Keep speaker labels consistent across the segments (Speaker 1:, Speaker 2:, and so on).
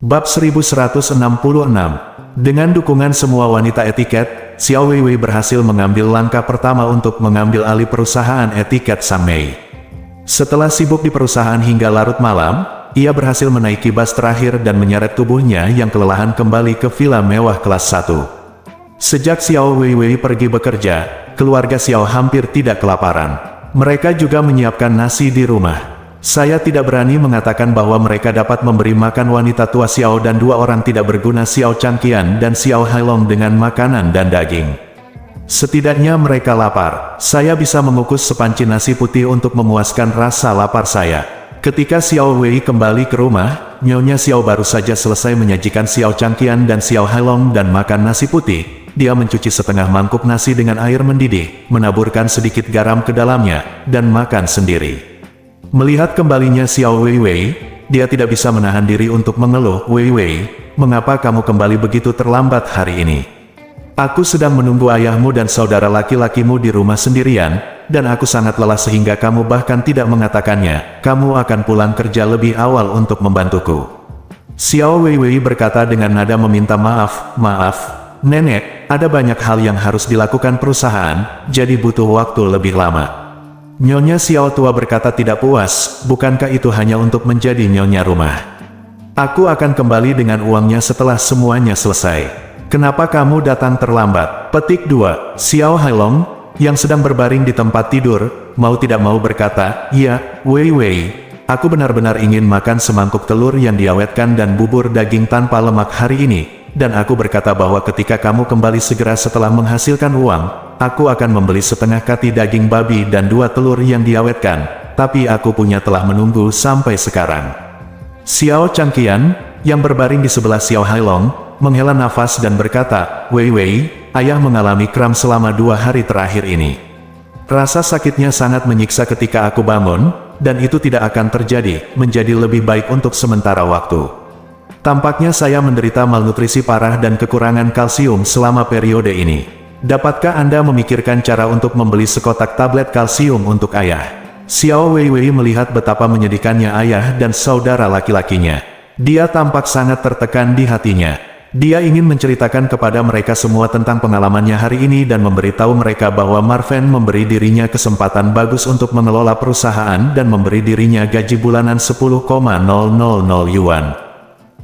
Speaker 1: Bab 1166. Dengan dukungan semua wanita etiket, Xiao Weiwei berhasil mengambil langkah pertama untuk mengambil alih perusahaan etiket Sang Mei. Setelah sibuk di perusahaan hingga larut malam, ia berhasil menaiki bas terakhir dan menyeret tubuhnya yang kelelahan kembali ke villa mewah kelas 1. Sejak Xiao Weiwei pergi bekerja, keluarga Xiao hampir tidak kelaparan. Mereka juga menyiapkan nasi di rumah. Saya tidak berani mengatakan bahwa mereka dapat memberi makan wanita tua Xiao dan dua orang tidak berguna Xiao Changqian dan Xiao Hailong dengan makanan dan daging. Setidaknya mereka lapar. Saya bisa mengukus sepanci nasi putih untuk memuaskan rasa lapar saya. Ketika Xiao Wei kembali ke rumah, Nyonya Xiao baru saja selesai menyajikan Xiao Changqian dan Xiao Hailong dan makan nasi putih. Dia mencuci setengah mangkuk nasi dengan air mendidih, menaburkan sedikit garam ke dalamnya, dan makan sendiri. Melihat kembalinya Xiao Weiwei, dia tidak bisa menahan diri untuk mengeluh. "Weiwei, mengapa kamu kembali begitu terlambat hari ini? Aku sedang menunggu ayahmu dan saudara laki-lakimu di rumah sendirian, dan aku sangat lelah sehingga kamu bahkan tidak mengatakannya. Kamu akan pulang kerja lebih awal untuk membantuku." Xiao Weiwei berkata dengan nada meminta maaf. "Maaf, Nenek, ada banyak hal yang harus dilakukan perusahaan, jadi butuh waktu lebih lama." Nyonya Xiao tua berkata tidak puas, "Bukankah itu hanya untuk menjadi nyonya rumah? Aku akan kembali dengan uangnya setelah semuanya selesai. Kenapa kamu datang terlambat?" Petik 2. Xiao Hailong, yang sedang berbaring di tempat tidur, mau tidak mau berkata, "Iya, Weiwei, aku benar-benar ingin makan semangkuk telur yang diawetkan dan bubur daging tanpa lemak hari ini. Dan aku berkata bahwa ketika kamu kembali segera setelah menghasilkan uang, aku akan membeli setengah kati daging babi dan 2 telur yang diawetkan, tapi aku punya telah menunggu sampai sekarang." Xiao Changqian, yang berbaring di sebelah Xiao Hailong, menghela nafas dan berkata, "Weiwei, ayah mengalami kram selama 2 hari terakhir ini. Rasa sakitnya sangat menyiksa ketika aku bangun, dan itu tidak akan terjadi, menjadi lebih baik untuk sementara waktu. Tampaknya saya menderita malnutrisi parah dan kekurangan kalsium selama periode ini. Dapatkah Anda memikirkan cara untuk membeli sekotak tablet kalsium untuk ayah?" Xiao Weiwei melihat betapa menyedihkannya ayah dan saudara laki-lakinya. Dia tampak sangat tertekan di hatinya. Dia ingin menceritakan kepada mereka semua tentang pengalamannya hari ini dan memberitahu mereka bahwa Marven memberi dirinya kesempatan bagus untuk mengelola perusahaan dan memberi dirinya gaji bulanan 10,000 yuan.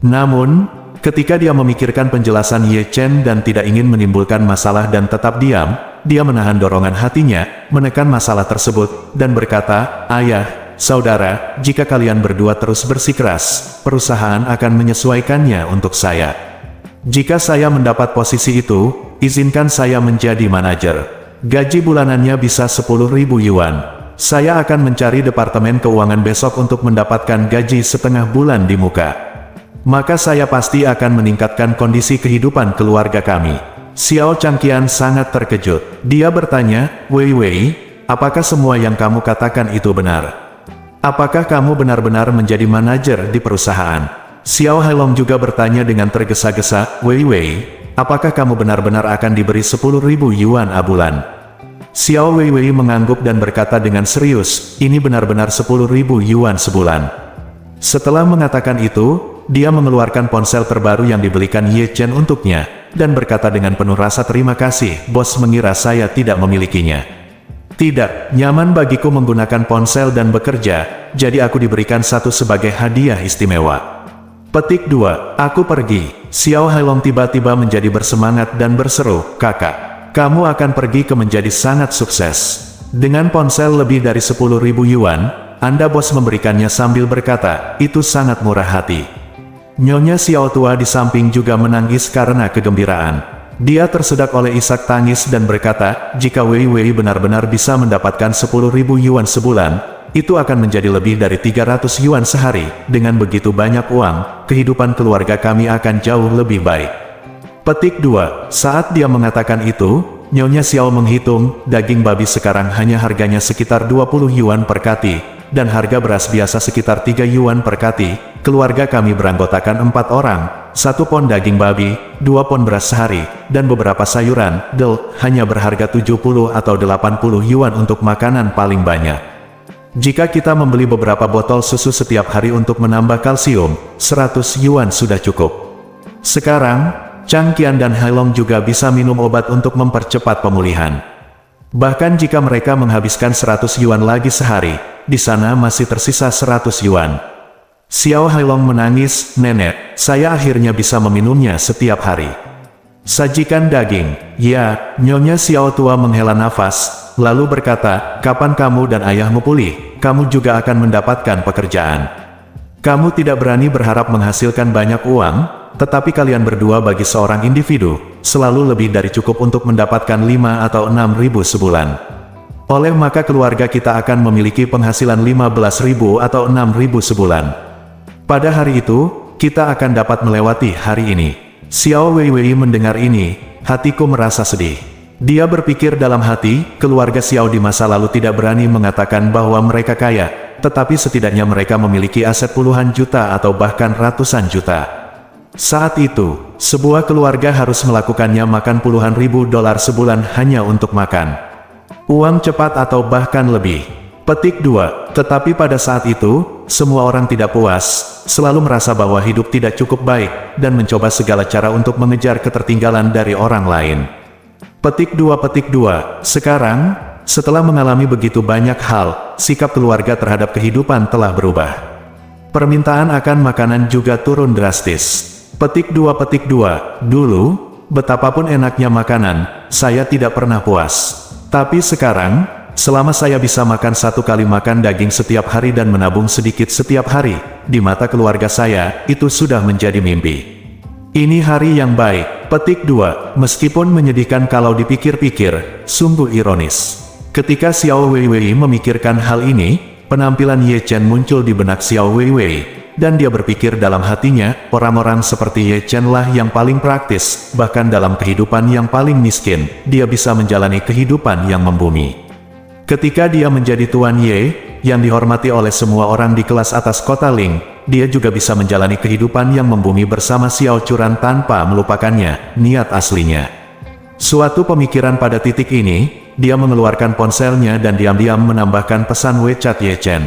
Speaker 1: Namun, ketika dia memikirkan penjelasan Ye Chen dan tidak ingin menimbulkan masalah dan tetap diam, dia menahan dorongan hatinya, menekan masalah tersebut, dan berkata, "Ayah, saudara, jika kalian berdua terus bersikeras, perusahaan akan menyesuaikannya untuk saya. Jika saya mendapat posisi itu, izinkan saya menjadi manajer. Gaji bulanannya bisa 10.000 yuan. Saya akan mencari departemen keuangan besok untuk mendapatkan gaji setengah bulan di muka. Maka saya pasti akan meningkatkan kondisi kehidupan keluarga kami." Xiao Changqian sangat terkejut. Dia bertanya, "Weiwei, apakah semua yang kamu katakan itu benar? Apakah kamu benar-benar menjadi manajer di perusahaan?" Xiao Hailong juga bertanya dengan tergesa-gesa, "Weiwei, apakah kamu benar-benar akan diberi 10.000 yuan a bulan?" Xiao Weiwei mengangguk dan berkata dengan serius, "Ini benar-benar 10.000 yuan sebulan." Setelah mengatakan itu, dia mengeluarkan ponsel terbaru yang dibelikan Ye Chen untuknya, dan berkata dengan penuh rasa terima kasih, "Bos mengira saya tidak memilikinya. Tidak, nyaman bagiku menggunakan ponsel dan bekerja, jadi aku diberikan satu sebagai hadiah istimewa." Petik 2. Aku pergi. Xiao Hailong tiba-tiba menjadi bersemangat dan berseru, "Kakak, kamu akan pergi ke menjadi sangat sukses. Dengan ponsel lebih dari 10.000 yuan, Anda bos memberikannya sambil berkata, itu sangat murah hati." Nyonya Xiao tua di samping juga menangis karena kegembiraan. Dia tersedak oleh isak tangis dan berkata, "Jika Weiwei benar-benar bisa mendapatkan 10.000 yuan sebulan, itu akan menjadi lebih dari 300 yuan sehari. Dengan begitu banyak uang, kehidupan keluarga kami akan jauh lebih baik." Petik 2. Saat dia mengatakan itu, Nyonya Xiao menghitung, daging babi sekarang hanya harganya sekitar 20 yuan per kati, dan harga beras biasa sekitar 3 yuan per kati. Keluarga kami beranggotakan 4 orang, 1 pon daging babi, 2 pon beras sehari, dan beberapa sayuran, hanya berharga 70 atau 80 yuan untuk makanan paling banyak. Jika kita membeli beberapa botol susu setiap hari untuk menambah kalsium, 100 yuan sudah cukup. Sekarang, Chang Qian dan Hailong juga bisa minum obat untuk mempercepat pemulihan. Bahkan jika mereka menghabiskan 100 yuan lagi sehari, di sana masih tersisa 100 yuan. Xiao Hailong menangis, "Nenek, saya akhirnya bisa meminumnya setiap hari." Sajikan daging. Ya, Nyonya Xiao tua menghela nafas, lalu berkata, "Kapan kamu dan ayahmu pulih, kamu juga akan mendapatkan pekerjaan. Kamu tidak berani berharap menghasilkan banyak uang, tetapi kalian berdua bagi seorang individu, selalu lebih dari cukup untuk mendapatkan 5 atau 6 ribu sebulan. Oleh maka keluarga kita akan memiliki penghasilan 15 ribu atau 6 ribu sebulan. Pada hari itu, kita akan dapat melewati hari ini." Xiao Weiwei mendengar ini, hatiku merasa sedih. Dia berpikir dalam hati, keluarga Xiao di masa lalu tidak berani mengatakan bahwa mereka kaya, tetapi setidaknya mereka memiliki aset puluhan juta atau bahkan ratusan juta. Saat itu, sebuah keluarga harus melakukannya makan puluhan ribu dolar sebulan hanya untuk makan. Uang cepat atau bahkan lebih. Petik 2. Tetapi pada saat itu, semua orang tidak puas, selalu merasa bahwa hidup tidak cukup baik, dan mencoba segala cara untuk mengejar ketertinggalan dari orang lain. Petik 2. Sekarang, setelah mengalami begitu banyak hal, sikap keluarga terhadap kehidupan telah berubah. Permintaan akan makanan juga turun drastis. Petik 2. Dulu, betapapun enaknya makanan, saya tidak pernah puas. Tapi sekarang, selama saya bisa makan 1 kali makan daging setiap hari dan menabung sedikit setiap hari, di mata keluarga saya, itu sudah menjadi mimpi. Ini hari yang baik. Petik 2. Meskipun menyedihkan kalau dipikir-pikir, sungguh ironis. Ketika Xiao Weiwei memikirkan hal ini, penampilan Ye Chen muncul di benak Xiao Weiwei, dan dia berpikir dalam hatinya, orang-orang seperti Ye Chen lah yang paling praktis, bahkan dalam kehidupan yang paling miskin, dia bisa menjalani kehidupan yang membumi. Ketika dia menjadi Tuan Ye, yang dihormati oleh semua orang di kelas atas kota Ling, dia juga bisa menjalani kehidupan yang membumi bersama Xiao Churan tanpa melupakannya, niat aslinya. Suatu pemikiran pada titik ini, dia mengeluarkan ponselnya dan diam-diam menambahkan pesan WeChat Ye Chen.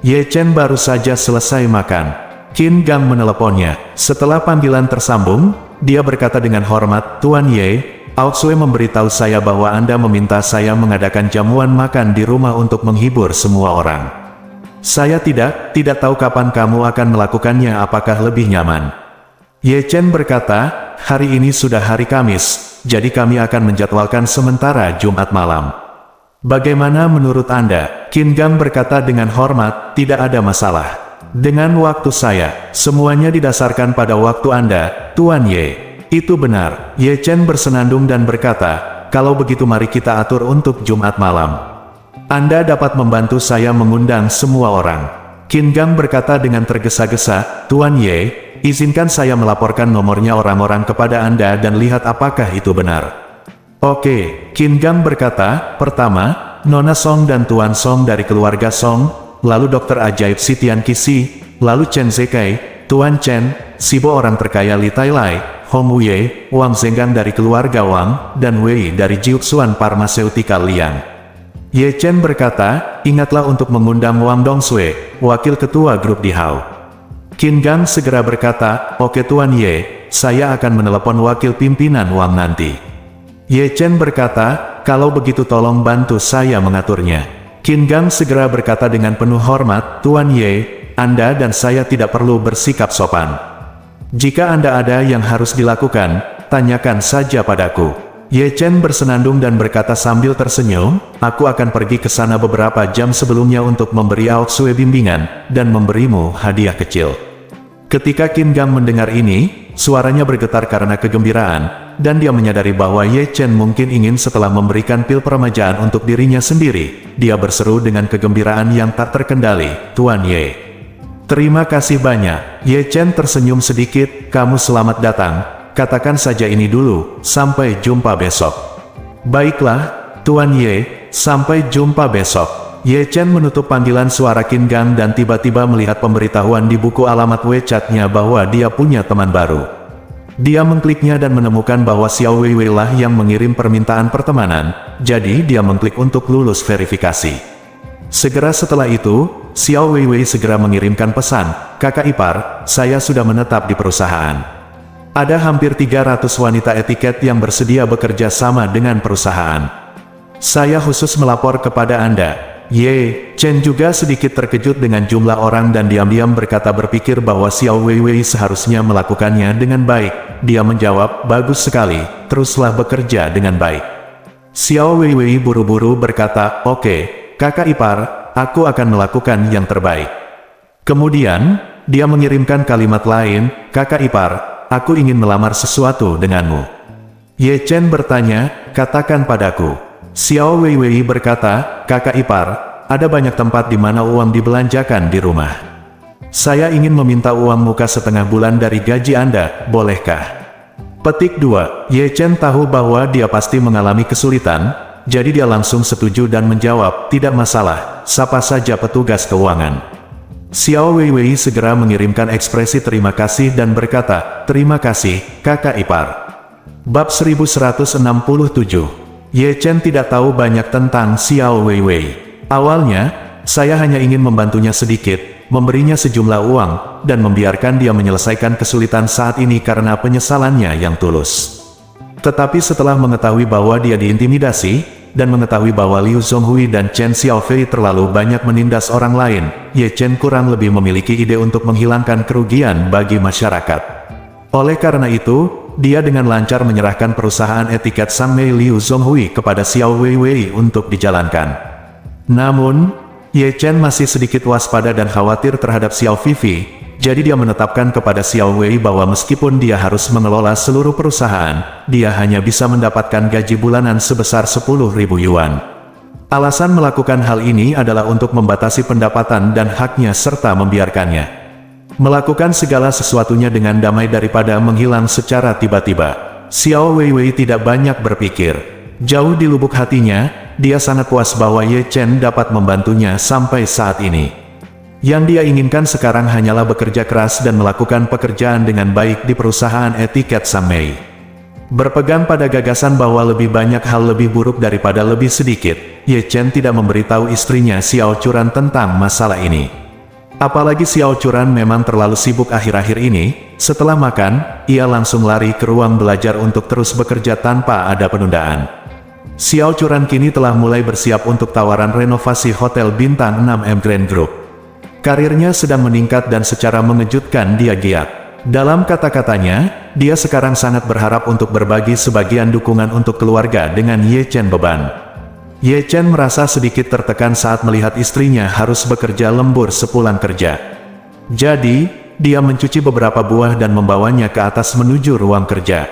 Speaker 1: Ye Chen baru saja selesai makan. Qin Gang meneleponnya. Setelah panggilan tersambung, dia berkata dengan hormat, "Tuan Ye, Aoxue memberitahu saya bahwa Anda meminta saya mengadakan jamuan makan di rumah untuk menghibur semua orang. Saya tidak tahu kapan kamu akan melakukannya, apakah lebih nyaman?" Ye Chen berkata, "Hari ini sudah hari Kamis, jadi kami akan menjadwalkan sementara Jumat malam. Bagaimana menurut Anda?" Qin Gang berkata dengan hormat, "Tidak ada masalah. Dengan waktu saya, semuanya didasarkan pada waktu Anda, Tuan Ye." "Itu benar." Ye Chen bersenandung dan berkata, "Kalau begitu mari kita atur untuk Jumat malam. Anda dapat membantu saya mengundang semua orang." Qin Gang berkata dengan tergesa-gesa, "Tuan Ye, izinkan saya melaporkan nomornya orang-orang kepada Anda dan lihat apakah itu benar." "Oke." Qin Gang berkata, "Pertama, Nona Song dan Tuan Song dari keluarga Song, lalu Dokter Ajaib Si Tian Qixi, lalu Chen Zekai, Tuan Chen, Sibo orang terkaya Li Tailai, Hong Wuye, Wang Zenggang dari keluarga Wang, dan Wei dari Jiuxuan Pharmaceutical Liang." Ye Chen berkata, "Ingatlah untuk mengundang Wang Dongsui, wakil ketua grup di Hao." Qin Gang segera berkata, "Oke Tuan Ye, saya akan menelepon wakil pimpinan Wang nanti." Ye Chen berkata, "Kalau begitu tolong bantu saya mengaturnya." Qin Gang segera berkata dengan penuh hormat, "Tuan Ye, Anda dan saya tidak perlu bersikap sopan. Jika Anda ada yang harus dilakukan, tanyakan saja padaku." Ye Chen bersenandung dan berkata sambil tersenyum, "Aku akan pergi ke sana beberapa jam sebelumnya untuk memberi Aoxue bimbingan, dan memberimu hadiah kecil." Ketika Qin Gang mendengar ini, suaranya bergetar karena kegembiraan, dan dia menyadari bahwa Ye Chen mungkin ingin setelah memberikan pil peremajaan untuk dirinya sendiri, dia berseru dengan kegembiraan yang tak terkendali, "Tuan Ye, terima kasih banyak." Ye Chen tersenyum sedikit, "Kamu selamat datang. Katakan saja ini dulu, sampai jumpa besok." "Baiklah, Tuan Ye, sampai jumpa besok." Ye Chen menutup panggilan suara Qin Gang dan tiba-tiba melihat pemberitahuan di buku alamat WeChat-nya bahwa dia punya teman baru. Dia mengkliknya dan menemukan bahwa Xiao Weiwei lah yang mengirim permintaan pertemanan, jadi dia mengklik untuk lulus verifikasi. Segera setelah itu, Xiao Weiwei segera mengirimkan pesan, "Kakak ipar, saya sudah menetap di perusahaan. Ada hampir 300 wanita etiket yang bersedia bekerja sama dengan perusahaan. Saya khusus melapor kepada Anda." Ye Chen juga sedikit terkejut dengan jumlah orang dan diam-diam berpikir bahwa Xiao Weiwei seharusnya melakukannya dengan baik. Dia menjawab, "Bagus sekali, teruslah bekerja dengan baik." Xiao Weiwei buru-buru berkata, "Oke, kakak ipar, aku akan melakukan yang terbaik." Kemudian, dia mengirimkan kalimat lain, "Kakak ipar, aku ingin melamar sesuatu denganmu." Ye Chen bertanya, "Katakan padaku." Xiao Weiwei berkata, "Kakak ipar, ada banyak tempat di mana uang dibelanjakan di rumah. Saya ingin meminta uang muka setengah bulan dari gaji Anda, bolehkah?" Petik 2. Ye Chen tahu bahwa dia pasti mengalami kesulitan, jadi dia langsung setuju dan menjawab, "Tidak masalah, sapa saja petugas keuangan." Xiao Weiwei segera mengirimkan ekspresi terima kasih dan berkata, "Terima kasih, kakak ipar." Bab 1167. Ye Chen tidak tahu banyak tentang Xiao Weiwei. Awalnya, saya hanya ingin membantunya sedikit, memberinya sejumlah uang, dan membiarkan dia menyelesaikan kesulitan saat ini karena penyesalannya yang tulus. Tetapi setelah mengetahui bahwa dia diintimidasi, dan mengetahui bahwa Liu Zhonghui dan Chen Xiaofei terlalu banyak menindas orang lain, Ye Chen kurang lebih memiliki ide untuk menghilangkan kerugian bagi masyarakat. Oleh karena itu, dia dengan lancar menyerahkan perusahaan etiket Sang Mei Liu Zhonghui kepada Xiao Weiwei untuk dijalankan. Namun, Ye Chen masih sedikit waspada dan khawatir terhadap Xiao Vivi, jadi dia menetapkan kepada Xiao Wei bahwa meskipun dia harus mengelola seluruh perusahaan, dia hanya bisa mendapatkan gaji bulanan sebesar 10.000 yuan. Alasan melakukan hal ini adalah untuk membatasi pendapatan dan haknya serta membiarkannya melakukan segala sesuatunya dengan damai daripada menghilang secara tiba-tiba. Xiao Weiwei tidak banyak berpikir. Jauh di lubuk hatinya, dia sangat puas bahwa Ye Chen dapat membantunya sampai saat ini. Yang dia inginkan sekarang hanyalah bekerja keras dan melakukan pekerjaan dengan baik di perusahaan etiket Sang Mei. Berpegang pada gagasan bahwa lebih banyak hal lebih buruk daripada lebih sedikit, Ye Chen tidak memberitahu istrinya Xiao Churan tentang masalah ini. Apalagi Xiao Churan memang terlalu sibuk akhir-akhir ini. Setelah makan, ia langsung lari ke ruang belajar untuk terus bekerja tanpa ada penundaan. Xiao Churan kini telah mulai bersiap untuk tawaran renovasi Hotel Bintang 6M Grand Group. Karirnya sedang meningkat dan secara mengejutkan dia giat. Dalam kata-katanya, dia sekarang sangat berharap untuk berbagi sebagian dukungan untuk keluarga dengan Ye Chen beban. Ye Chen merasa sedikit tertekan saat melihat istrinya harus bekerja lembur sepulang kerja. Jadi, dia mencuci beberapa buah dan membawanya ke atas menuju ruang kerja.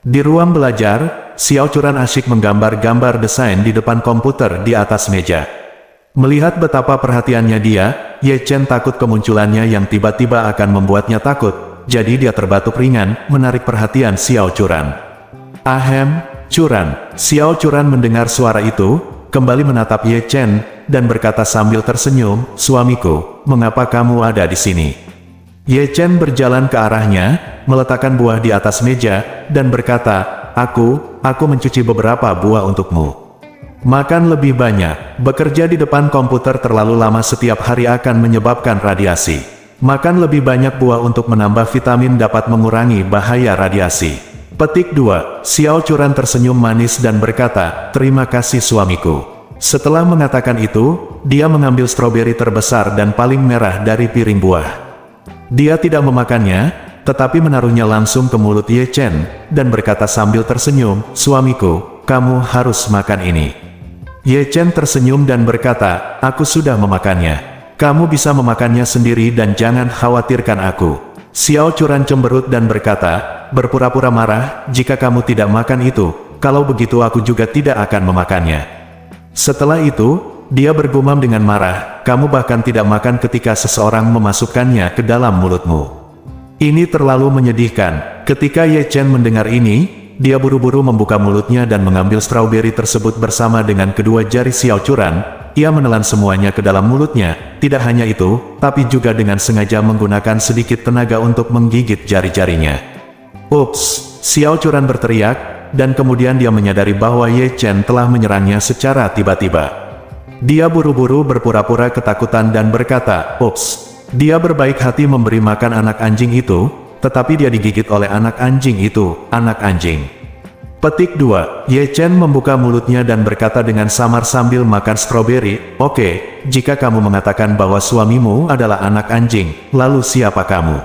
Speaker 1: Di ruang belajar, Xiao Churan asyik menggambar gambar desain di depan komputer di atas meja. Melihat betapa perhatiannya dia, Ye Chen takut kemunculannya yang tiba-tiba akan membuatnya takut, jadi dia terbatuk ringan, menarik perhatian Xiao Churan. "Ahem, Churan." Xiao Churan mendengar suara itu, kembali menatap Ye Chen, dan berkata sambil tersenyum, "Suamiku, mengapa kamu ada di sini?" Ye Chen berjalan ke arahnya, meletakkan buah di atas meja, dan berkata, Aku mencuci beberapa buah untukmu. Makan lebih banyak. Bekerja di depan komputer terlalu lama setiap hari akan menyebabkan radiasi. Makan lebih banyak buah untuk menambah vitamin dapat mengurangi bahaya radiasi." Petik 2. Xiao Churan tersenyum manis dan berkata, "Terima kasih suamiku." Setelah mengatakan itu, dia mengambil stroberi terbesar dan paling merah dari piring buah. Dia tidak memakannya, tetapi menaruhnya langsung ke mulut Ye Chen, dan berkata sambil tersenyum, "Suamiku, kamu harus makan ini." Ye Chen tersenyum dan berkata, "Aku sudah memakannya. Kamu bisa memakannya sendiri dan jangan khawatirkan aku." Xiao Churan cemberut dan berkata, "Berpura-pura marah, jika kamu tidak makan itu, kalau begitu aku juga tidak akan memakannya." Setelah itu, dia bergumam dengan marah, "Kamu bahkan tidak makan ketika seseorang memasukkannya ke dalam mulutmu. Ini terlalu menyedihkan." Ketika Ye Chen mendengar ini, dia buru-buru membuka mulutnya dan mengambil stroberi tersebut bersama dengan kedua jari Xiao Churan. Ia menelan semuanya ke dalam mulutnya. Tidak hanya itu, tapi juga dengan sengaja menggunakan sedikit tenaga untuk menggigit jari-jarinya. "Ups!" Xiao Churan berteriak, dan kemudian dia menyadari bahwa Ye Chen telah menyerangnya secara tiba-tiba. Dia buru-buru berpura-pura ketakutan dan berkata, "Ups." Dia berbaik hati memberi makan anak anjing itu, tetapi dia digigit oleh anak anjing itu, anak anjing. Petik 2. Ye Chen membuka mulutnya dan berkata dengan samar sambil makan stroberi, "Oke, jika kamu mengatakan bahwa suamimu adalah anak anjing, lalu siapa kamu?"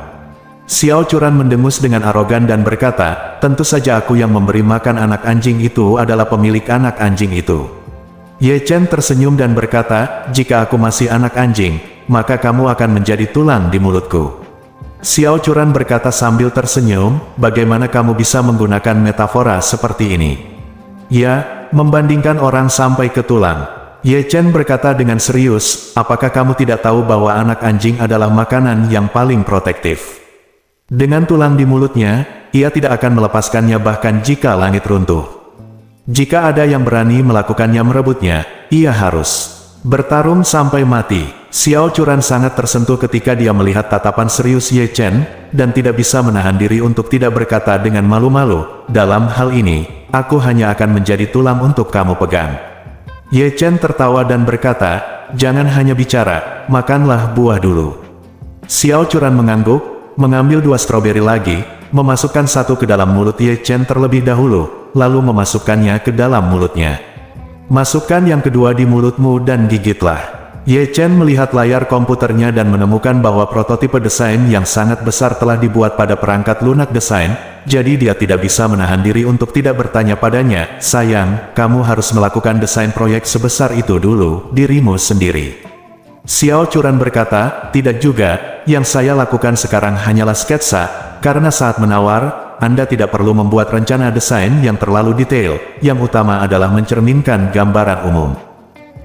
Speaker 1: Xiao Churan mendengus dengan arogan dan berkata, "Tentu saja aku yang memberi makan anak anjing itu adalah pemilik anak anjing itu." Ye Chen tersenyum dan berkata, "Jika aku masih anak anjing, maka kamu akan menjadi tulang di mulutku." Xiao Churan berkata sambil tersenyum, "Bagaimana kamu bisa menggunakan metafora seperti ini?" "Ya, membandingkan orang sampai ke tulang." Ye Chen berkata dengan serius, "Apakah kamu tidak tahu bahwa anak anjing adalah makanan yang paling protektif? Dengan tulang di mulutnya, ia tidak akan melepaskannya bahkan jika langit runtuh. Jika ada yang berani melakukannya merebutnya, ia harus bertarung sampai mati." Xiao Churan sangat tersentuh ketika dia melihat tatapan serius Ye Chen, dan tidak bisa menahan diri untuk tidak berkata dengan malu-malu, "Dalam hal ini, aku hanya akan menjadi tulang untuk kamu pegang." Ye Chen tertawa dan berkata, "Jangan hanya bicara, makanlah buah dulu." Xiao Churan mengangguk, mengambil 2 stroberi lagi, memasukkan satu ke dalam mulut Ye Chen terlebih dahulu, lalu memasukkannya ke dalam mulutnya. "Masukkan yang kedua di mulutmu dan gigitlah." Ye Chen melihat layar komputernya dan menemukan bahwa prototipe desain yang sangat besar telah dibuat pada perangkat lunak desain, jadi dia tidak bisa menahan diri untuk tidak bertanya padanya, "Sayang, kamu harus melakukan desain proyek sebesar itu dulu, dirimu sendiri." Xiao Churan berkata, "Tidak juga, yang saya lakukan sekarang hanyalah sketsa, karena saat menawar, Anda tidak perlu membuat rencana desain yang terlalu detail, yang utama adalah mencerminkan gambaran umum.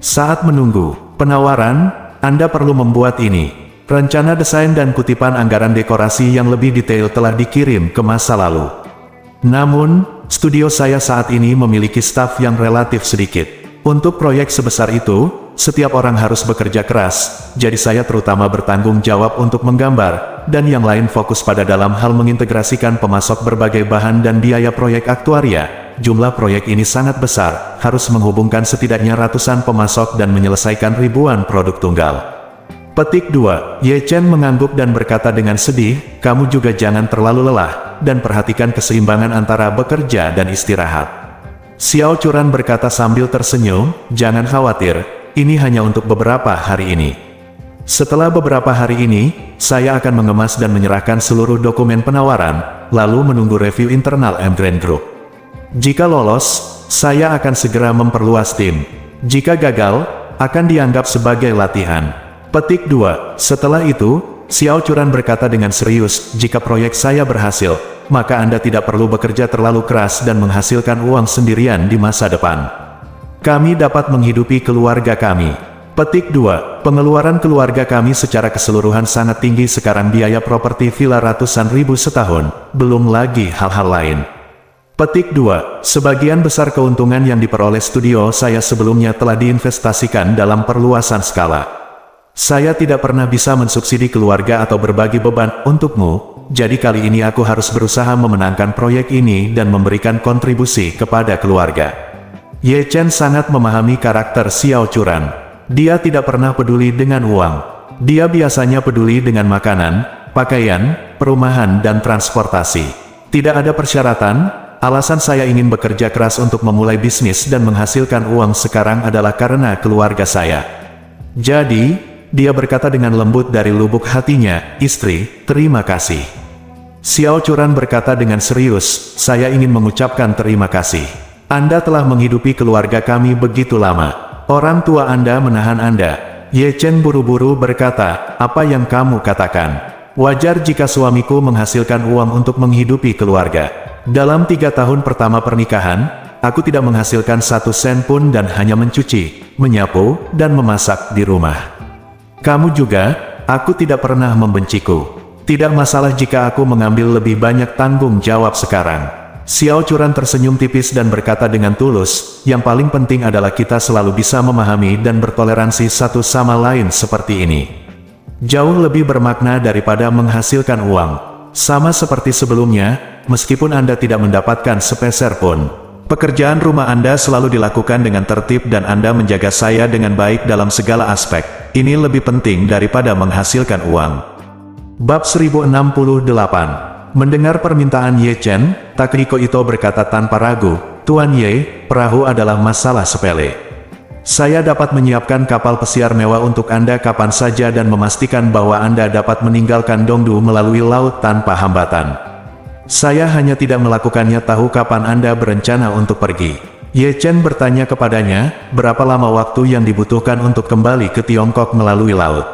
Speaker 1: Saat menunggu penawaran, Anda perlu membuat ini. Rencana desain dan kutipan anggaran dekorasi yang lebih detail telah dikirim ke masa lalu. Namun, studio saya saat ini memiliki staf yang relatif sedikit. Untuk proyek sebesar itu, setiap orang harus bekerja keras, jadi saya terutama bertanggung jawab untuk menggambar, dan yang lain fokus pada dalam hal mengintegrasikan pemasok berbagai bahan dan biaya proyek aktuaria. Jumlah proyek ini sangat besar, harus menghubungkan setidaknya ratusan pemasok dan menyelesaikan ribuan produk tunggal." Petik 2. Ye Chen mengangguk dan berkata dengan sedih, "Kamu juga jangan terlalu lelah, dan perhatikan keseimbangan antara bekerja dan istirahat." Xiao Churan berkata sambil tersenyum, "Jangan khawatir, ini hanya untuk beberapa hari ini. Setelah beberapa hari ini, saya akan mengemas dan menyerahkan seluruh dokumen penawaran, lalu menunggu review internal Emgrand Group. Jika lolos, saya akan segera memperluas tim. Jika gagal, akan dianggap sebagai latihan." Petik 2. Setelah itu, Xiao Churan berkata dengan serius, "Jika proyek saya berhasil, maka Anda tidak perlu bekerja terlalu keras dan menghasilkan uang sendirian di masa depan. Kami dapat menghidupi keluarga kami." Petik 2. Pengeluaran keluarga kami secara keseluruhan sangat tinggi sekarang, biaya properti villa ratusan ribu setahun, belum lagi hal-hal lain. Petik 2. Sebagian besar keuntungan yang diperoleh studio saya sebelumnya telah diinvestasikan dalam perluasan skala. Saya tidak pernah bisa mensubsidi keluarga atau berbagi beban untukmu, jadi kali ini aku harus berusaha memenangkan proyek ini dan memberikan kontribusi kepada keluarga." Ye Chen sangat memahami karakter Xiao Churan. Dia tidak pernah peduli dengan uang. Dia biasanya peduli dengan makanan, pakaian, perumahan dan transportasi. Tidak ada persyaratan. "Alasan saya ingin bekerja keras untuk memulai bisnis dan menghasilkan uang sekarang adalah karena keluarga saya." Jadi, dia berkata dengan lembut dari lubuk hatinya, "Istri, terima kasih." Xiao Churan berkata dengan serius, "Saya ingin mengucapkan terima kasih. Anda telah menghidupi keluarga kami begitu lama. Orang tua Anda menahan Anda." Ye Chen buru-buru berkata, "Apa yang kamu katakan? Wajar jika suamiku menghasilkan uang untuk menghidupi keluarga. Dalam 3 tahun pertama pernikahan, aku tidak menghasilkan 1 sen pun dan hanya mencuci, menyapu, dan memasak di rumah. Kamu juga, aku tidak pernah membenciku. Tidak masalah jika aku mengambil lebih banyak tanggung jawab sekarang." Xiao Churan tersenyum tipis dan berkata dengan tulus, "Yang paling penting adalah kita selalu bisa memahami dan bertoleransi satu sama lain seperti ini. Jauh lebih bermakna daripada menghasilkan uang. Sama seperti sebelumnya, meskipun Anda tidak mendapatkan sepeser pun. Pekerjaan rumah Anda selalu dilakukan dengan tertib dan Anda menjaga saya dengan baik dalam segala aspek. Ini lebih penting daripada menghasilkan uang. Bab 1068. Mendengar permintaan Ye Chen, Takehiko Ito berkata tanpa ragu, "Tuan Ye, perahu adalah masalah sepele. Saya dapat menyiapkan kapal pesiar mewah untuk Anda kapan saja dan memastikan bahwa Anda dapat meninggalkan Dongdu melalui laut tanpa hambatan. Saya hanya tidak melakukannya tahu kapan Anda berencana untuk pergi." Ye Chen bertanya kepadanya, berapa lama waktu yang dibutuhkan untuk kembali ke Tiongkok melalui laut.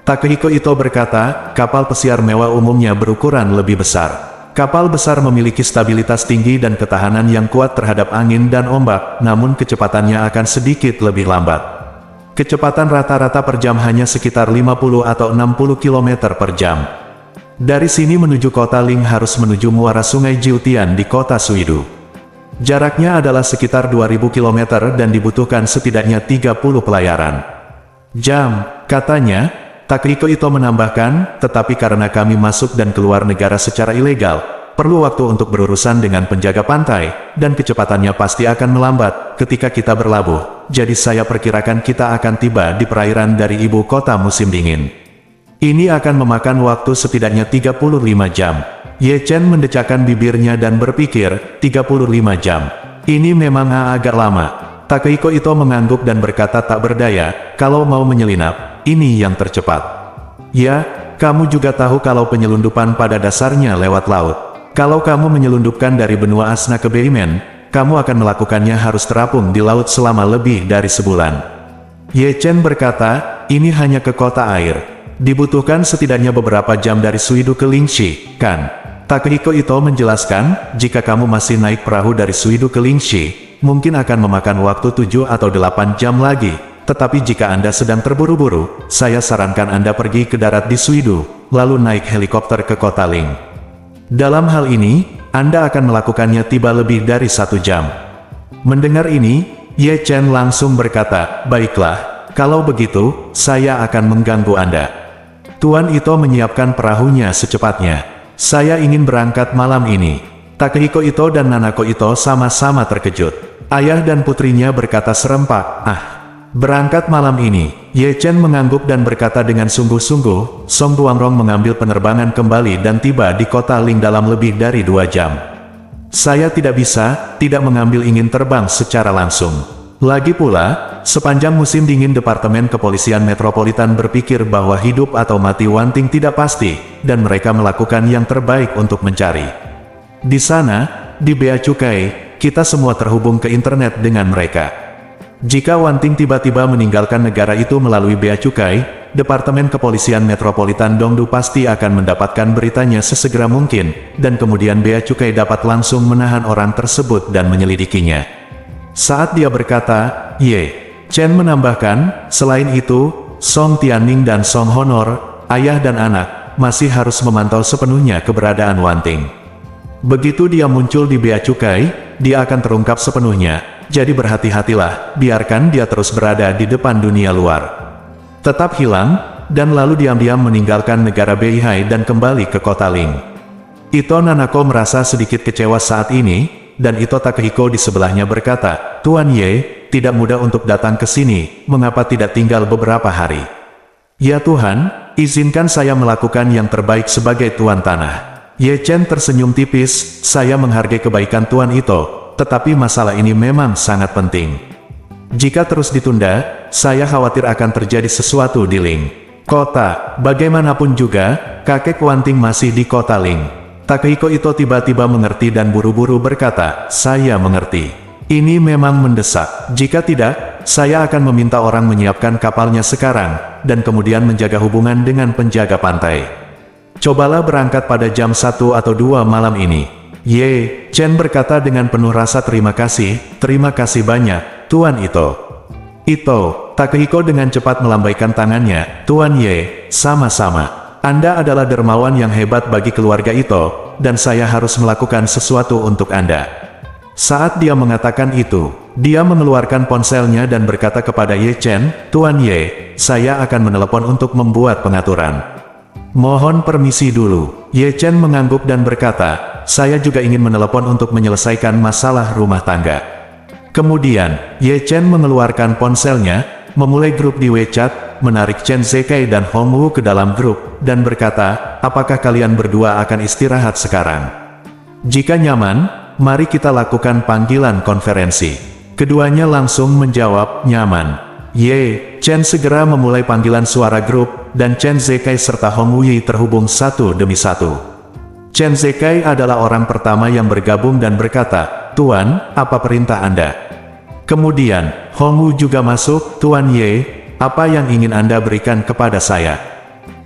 Speaker 1: Takehiko Ito berkata, kapal pesiar mewah umumnya berukuran lebih besar. Kapal besar memiliki stabilitas tinggi dan ketahanan yang kuat terhadap angin dan ombak, namun kecepatannya akan sedikit lebih lambat. Kecepatan rata-rata per jam hanya sekitar 50 atau 60 km per jam. Dari sini menuju kota Ling harus menuju muara sungai Jiutian di kota Suidu. Jaraknya adalah sekitar 2000 km dan dibutuhkan setidaknya 30 pelayaran jam, katanya. Takehiko Ito menambahkan, tetapi karena kami masuk dan keluar negara secara ilegal, perlu waktu untuk berurusan dengan penjaga pantai, dan kecepatannya pasti akan melambat ketika kita berlabuh. Jadi saya perkirakan kita akan tiba di perairan dari ibu kota musim dingin. Ini akan memakan waktu setidaknya 35 jam. Ye Chen mendecakkan bibirnya dan berpikir, 35 jam. Ini memang agak lama. Takehiko Ito mengangguk dan berkata tak berdaya, kalau mau menyelinap, ini yang tercepat. Ya, kamu juga tahu kalau penyelundupan pada dasarnya lewat laut. Kalau kamu menyelundupkan dari benua Asna ke Beimen, kamu akan melakukannya harus terapung di laut selama lebih dari sebulan. Ye Chen berkata, ini hanya ke kota air. Dibutuhkan setidaknya beberapa jam dari Suidu ke Lingxi, kan? Takehiko Ito menjelaskan, jika kamu masih naik perahu dari Suidu ke Lingxi, mungkin akan memakan waktu 7 atau 8 jam lagi. Tetapi jika Anda sedang terburu-buru, saya sarankan Anda pergi ke darat di Suidu, lalu naik helikopter ke kota Ling. Dalam hal ini, Anda akan melakukannya tiba lebih dari 1 jam. Mendengar ini, Ye Chen langsung berkata, baiklah, kalau begitu, saya akan mengganggu Anda. Tuan Ito menyiapkan perahunya secepatnya. Saya ingin berangkat malam ini. Takehiko Ito dan Nanako Ito sama-sama terkejut. Ayah dan putrinya berkata serempak, berangkat malam ini. Ye Chen mengangguk dan berkata dengan sungguh-sungguh, Song Tuangrong mengambil penerbangan kembali dan tiba di kota Ling dalam lebih dari 2 jam. Saya tidak mengambil ingin terbang secara langsung. Lagi pula, sepanjang musim dingin Departemen Kepolisian Metropolitan berpikir bahwa hidup atau mati Wanting tidak pasti, dan mereka melakukan yang terbaik untuk mencari. Di sana, di Bea Cukai, kita semua terhubung ke internet dengan mereka. Jika Wanting tiba-tiba meninggalkan negara itu melalui Bea Cukai, Departemen Kepolisian Metropolitan Dongdu pasti akan mendapatkan beritanya sesegera mungkin, dan kemudian Bea Cukai dapat langsung menahan orang tersebut dan menyelidikinya. Saat dia berkata, Ye Chen menambahkan, selain itu, Song Tianning dan Song Honor, ayah dan anak, masih harus memantau sepenuhnya keberadaan Wanting. Begitu dia muncul di Bea Cukai, dia akan terungkap sepenuhnya, jadi berhati-hatilah, biarkan dia terus berada di depan dunia luar. Tetap hilang, dan lalu diam-diam meninggalkan negara Beihai dan kembali ke kota Ling. Ito Nanako merasa sedikit kecewa saat ini, dan Ito Takehiko di sebelahnya berkata, Tuan Ye, tidak mudah untuk datang ke sini, mengapa tidak tinggal beberapa hari? Ya Tuhan, izinkan saya melakukan yang terbaik sebagai Tuan Tanah. Ye Chen tersenyum tipis, saya menghargai kebaikan Tuan Ito, tetapi masalah ini memang sangat penting. Jika terus ditunda, saya khawatir akan terjadi sesuatu di Ling kota. Bagaimanapun juga, kakek Wanting masih di kota Ling. Takehiko Ito tiba-tiba mengerti dan buru-buru berkata, saya mengerti. Ini memang mendesak. Jika tidak, saya akan meminta orang menyiapkan kapalnya sekarang, dan kemudian menjaga hubungan dengan penjaga pantai. Cobalah berangkat pada jam 1 atau 2 malam ini. Ye Chen berkata dengan penuh rasa terima kasih banyak, Tuan Ito. Ito, Takehiko dengan cepat melambaikan tangannya, Tuan Ye, sama-sama. Anda adalah dermawan yang hebat bagi keluarga Ito, dan saya harus melakukan sesuatu untuk Anda. Saat dia mengatakan itu, dia mengeluarkan ponselnya dan berkata kepada Ye Chen, Tuan Ye, saya akan menelepon untuk membuat pengaturan. Mohon permisi dulu. Ye Chen mengangguk dan berkata, saya juga ingin menelepon untuk menyelesaikan masalah rumah tangga. Kemudian, Ye Chen mengeluarkan ponselnya, memulai grup di WeChat, menarik Chen Zekai dan Hongwu ke dalam grup, dan berkata, apakah kalian berdua akan istirahat sekarang? Jika nyaman, mari kita lakukan panggilan konferensi. Keduanya langsung menjawab, nyaman. Ye Chen segera memulai panggilan suara grup, dan Chen Zekai serta Hongwu terhubung satu demi satu. Chen Zekai adalah orang pertama yang bergabung dan berkata, Tuan, apa perintah Anda? Kemudian, Hongwu juga masuk, Tuan Ye, apa yang ingin Anda berikan kepada saya?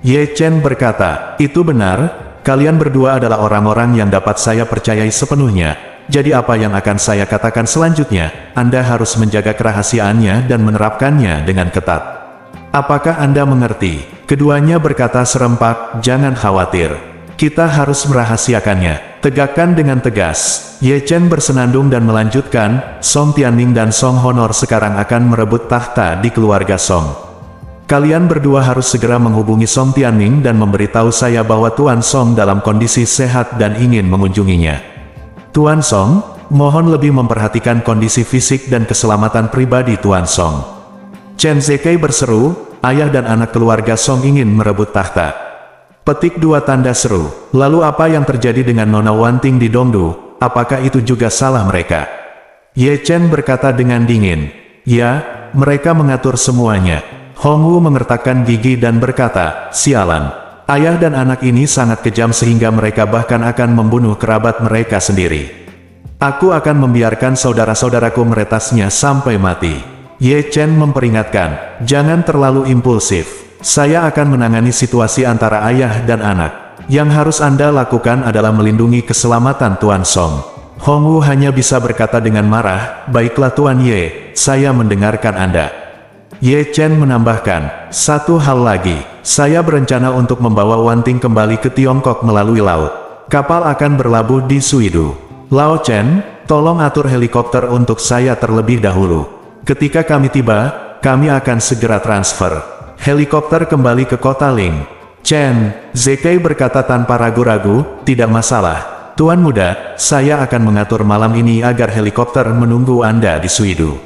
Speaker 1: Ye Chen berkata, itu benar, kalian berdua adalah orang-orang yang dapat saya percayai sepenuhnya, jadi apa yang akan saya katakan selanjutnya, Anda harus menjaga kerahasiaannya dan menerapkannya dengan ketat. Apakah Anda mengerti? Keduanya berkata serempak, jangan khawatir. Kita harus merahasiakannya. Tegakkan dengan tegas. Ye Chen bersenandung dan melanjutkan, Song Tianning dan Song Honor sekarang akan merebut tahta di keluarga Song. Kalian berdua harus segera menghubungi Song Tianning dan memberitahu saya bahwa Tuan Song dalam kondisi sehat dan ingin mengunjunginya. Tuan Song, mohon lebih memperhatikan kondisi fisik dan keselamatan pribadi Tuan Song. Chen Zekai berseru, ayah dan anak keluarga Song ingin merebut tahta. Petik 2 tanda seru. Lalu apa yang terjadi dengan Nona Wanting di Dongdu? Apakah itu juga salah mereka? Ye Chen berkata dengan dingin. Ya, mereka mengatur semuanya. Hongwu mengertakkan gigi dan berkata, sialan. Ayah dan anak ini sangat kejam sehingga mereka bahkan akan membunuh kerabat mereka sendiri. Aku akan membiarkan saudara-saudaraku meretasnya sampai mati. Ye Chen memperingatkan, jangan terlalu impulsif. Saya akan menangani situasi antara ayah dan anak. Yang harus Anda lakukan adalah melindungi keselamatan Tuan Song. Hongwu hanya bisa berkata dengan marah, baiklah Tuan Ye, saya mendengarkan Anda. Ye Chen menambahkan, satu hal lagi, saya berencana untuk membawa Wanting kembali ke Tiongkok melalui laut. Kapal akan berlabuh di Suidu. Lao Chen, tolong atur helikopter untuk saya terlebih dahulu. Ketika kami tiba, kami akan segera transfer helikopter kembali ke kota Ling. Chen Zekai berkata tanpa ragu-ragu, tidak masalah. Tuan muda, saya akan mengatur malam ini agar helikopter menunggu Anda di Suidu.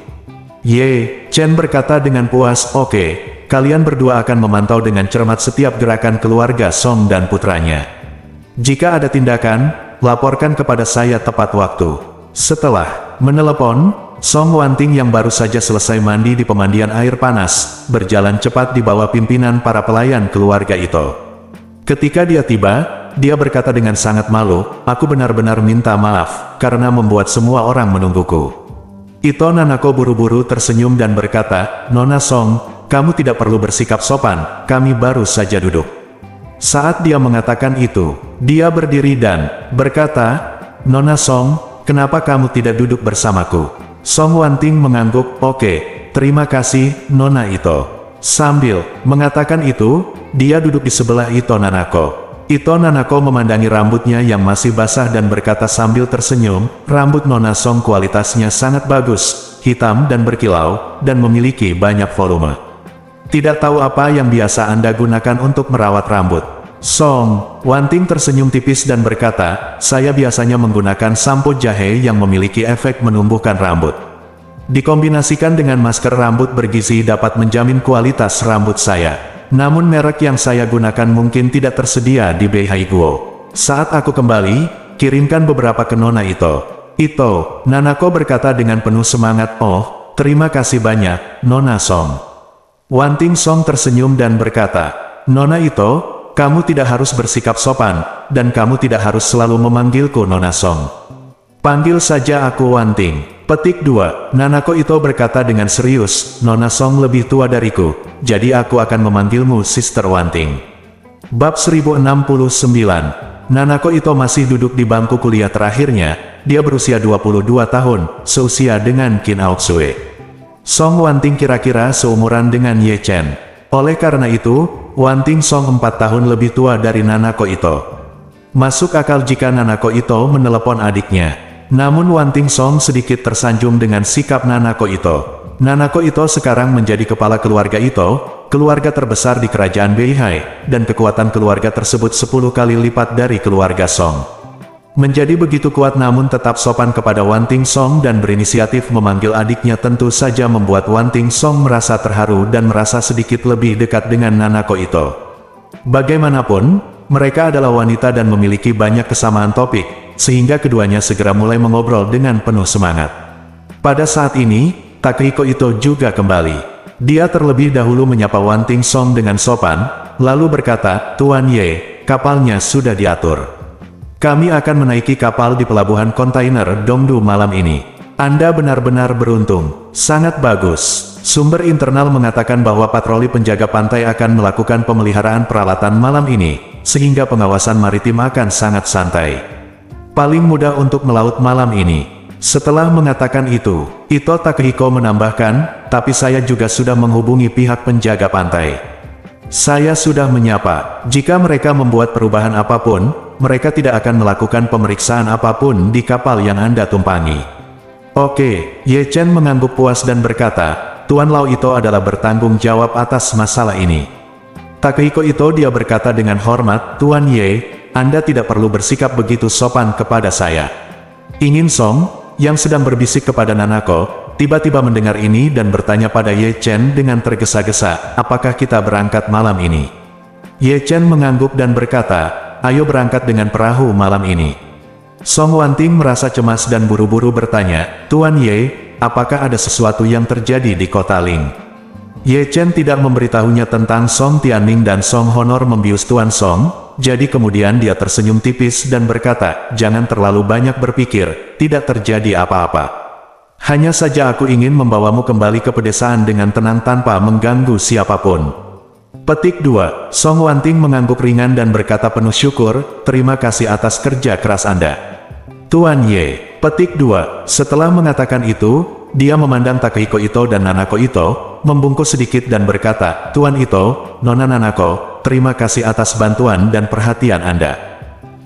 Speaker 1: Ye Chen berkata dengan puas, oke, kalian berdua akan memantau dengan cermat setiap gerakan keluarga Song dan putranya. Jika ada tindakan, laporkan kepada saya tepat waktu. Setelah menelepon, Song Wanting yang baru saja selesai mandi di pemandian air panas, berjalan cepat di bawah pimpinan para pelayan keluarga itu. Ketika dia tiba, dia berkata dengan sangat malu, aku benar-benar minta maaf, karena membuat semua orang menungguku. Ito Nanako buru-buru tersenyum dan berkata, Nona Song, kamu tidak perlu bersikap sopan, kami baru saja duduk. Saat dia mengatakan itu, dia berdiri dan berkata, Nona Song, kenapa kamu tidak duduk bersamaku? Song Wanting mengangguk, oke, terima kasih, Nona Ito. Sambil mengatakan itu, dia duduk di sebelah Ito Nanako. Ito Nanako memandangi rambutnya yang masih basah dan berkata sambil tersenyum, rambut Nona Song kualitasnya sangat bagus, hitam dan berkilau, dan memiliki banyak volume. Tidak tahu apa yang biasa Anda gunakan untuk merawat rambut. Song Wanting tersenyum tipis dan berkata, saya biasanya menggunakan sampo jahe yang memiliki efek menumbuhkan rambut. Dikombinasikan dengan masker rambut bergizi dapat menjamin kualitas rambut saya. Namun merek yang saya gunakan mungkin tidak tersedia di Beihai Guo. Saat aku kembali, kirimkan beberapa ke Nona Ito. Ito, Nanako berkata dengan penuh semangat, oh, terima kasih banyak, Nona Song. Wanting Song tersenyum dan berkata, Nona Ito, kamu tidak harus bersikap sopan, dan kamu tidak harus selalu memanggilku Nona Song. Panggil saja aku Wanting. Petik 2. Nanako Ito berkata dengan serius, Nona Song lebih tua dariku, jadi aku akan memanggilmu Sister Wanting. Bab 1069. Nanako Ito masih duduk di bangku kuliah terakhirnya, dia berusia 22 tahun, seusia dengan Qin Aoxue. Song Wanting kira-kira seumuran dengan Ye Chen. Oleh karena itu, Wanting Song 4 tahun lebih tua dari Nanako Ito. Masuk akal jika Nanako Ito menelepon adiknya. Namun Wanting Song sedikit tersanjung dengan sikap Nanako Ito. Nanako Ito sekarang menjadi kepala keluarga Ito, keluarga terbesar di kerajaan Beihai, dan kekuatan keluarga tersebut 10 kali lipat dari keluarga Song. Menjadi begitu kuat namun tetap sopan kepada Wan Ting Song dan berinisiatif memanggil adiknya tentu saja membuat Wan Ting Song merasa terharu dan merasa sedikit lebih dekat dengan Nanako Ito. Bagaimanapun, mereka adalah wanita dan memiliki banyak kesamaan topik, sehingga keduanya segera mulai mengobrol dengan penuh semangat. Pada saat ini, Takehiko Ito juga kembali. Dia terlebih dahulu menyapa Wan Ting Song dengan sopan, lalu berkata, "Tuan Ye, kapalnya sudah diatur. Kami akan menaiki kapal di pelabuhan kontainer Dongdu malam ini. Anda benar-benar beruntung. Sangat bagus." Sumber internal mengatakan bahwa patroli penjaga pantai akan melakukan pemeliharaan peralatan malam ini, sehingga pengawasan maritim akan sangat santai. Paling mudah untuk melaut malam ini. Setelah mengatakan itu, Ito Takehiko menambahkan, "Tapi saya juga sudah menghubungi pihak penjaga pantai. Saya sudah menyapa. Jika mereka membuat perubahan apapun, mereka tidak akan melakukan pemeriksaan apapun di kapal yang Anda tumpangi." "Oke." Ye Chen mengangguk puas dan berkata, "Tuan Lao Ito adalah bertanggung jawab atas masalah ini." Takehiko Ito dia berkata dengan hormat, "Tuan Ye, Anda tidak perlu bersikap begitu sopan kepada saya." Ingin Song, yang sedang berbisik kepada Nanako, tiba-tiba mendengar ini dan bertanya pada Ye Chen dengan tergesa-gesa, "Apakah kita berangkat malam ini?" Ye Chen mengangguk dan berkata, "Ayo berangkat dengan perahu malam ini." Song Wanting merasa cemas dan buru-buru bertanya, "Tuan Ye, apakah ada sesuatu yang terjadi di kota Ling?" Ye Chen tidak memberitahunya tentang Song Tianming dan Song Honor membius Tuan Song, jadi kemudian dia tersenyum tipis dan berkata, "Jangan terlalu banyak berpikir, tidak terjadi apa-apa. Hanya saja aku ingin membawamu kembali ke pedesaan dengan tenang tanpa mengganggu siapapun." Petik 2. Song Wanting mengangguk ringan dan berkata penuh syukur, "Terima kasih atas kerja keras Anda, Tuan Ye." Petik 2. Setelah mengatakan itu, dia memandang Takehiko Ito dan Nanako Ito, membungkuk sedikit dan berkata, "Tuan Ito, Nona Nanako, terima kasih atas bantuan dan perhatian Anda."